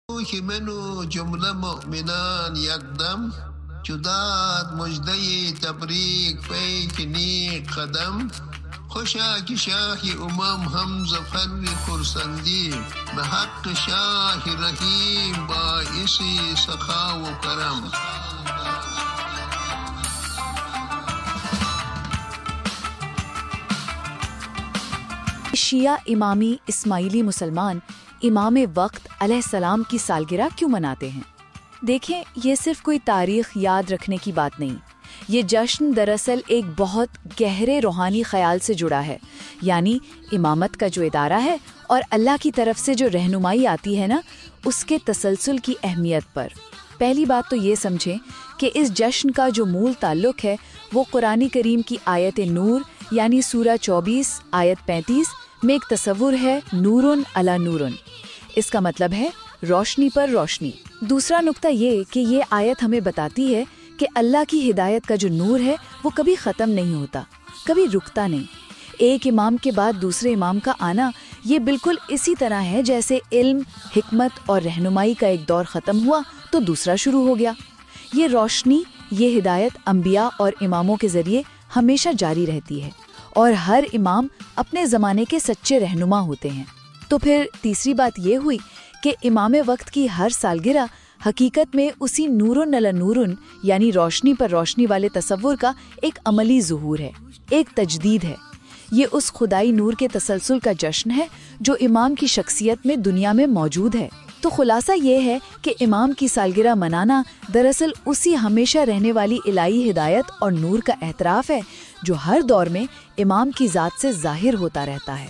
که منو جمله مؤمنان یکدم جداد مجده تبریک پیک نیک قدم خوشا که شاه امم هم ظفر خرسندی به حق شاه رحیم باعث سخا و کرم. شیعہ امامی اسماعیلی مسلمان امام وقت علیہ السلام کی سالگرہ کیوں مناتے ہیں؟ دیکھیں، یہ صرف کوئی تاریخ یاد رکھنے کی بات نہیں. یہ جشن دراصل ایک بہت گہرے روحانی خیال سے جڑا ہے، یعنی امامت کا جو ادارہ ہے اور اللہ کی طرف سے جو رہنمائی آتی ہے نا، اس کے تسلسل کی اہمیت پر. پہلی بات تو یہ سمجھیں کہ اس جشن کا جو مول تعلق ہے وہ قرآن کریم کی آیت نور یعنی سورہ 24 آیت 35 میں ایک تصور ہے، نورن علی نورن. اس کا مطلب ہے روشنی پر روشنی. دوسرا نقطہ یہ کہ یہ آیت ہمیں بتاتی ہے کہ اللہ کی ہدایت کا جو نور ہے وہ کبھی ختم نہیں ہوتا، کبھی رکتا نہیں. ایک امام کے بعد دوسرے امام کا آنا یہ بالکل اسی طرح ہے جیسے علم، حکمت اور رہنمائی کا ایک دور ختم ہوا تو دوسرا شروع ہو گیا. یہ روشنی، یہ ہدایت انبیاء اور اماموں کے ذریعے ہمیشہ جاری رہتی ہے، اور ہر امام اپنے زمانے کے سچے رہنما ہوتے ہیں. تو پھر تیسری بات یہ ہوئی کہ امام وقت کی ہر سالگرہ حقیقت میں اسی نورن علی نورن یعنی روشنی پر روشنی والے تصور کا ایک عملی ظہور ہے، ایک تجدید ہے. یہ اس خدائی نور کے تسلسل کا جشن ہے جو امام کی شخصیت میں دنیا میں موجود ہے. تو خلاصہ یہ ہے کہ امام کی سالگرہ منانا دراصل اسی ہمیشہ رہنے والی الہی ہدایت اور نور کا اعتراف ہے جو ہر دور میں امام کی ذات سے ظاہر ہوتا رہتا ہے.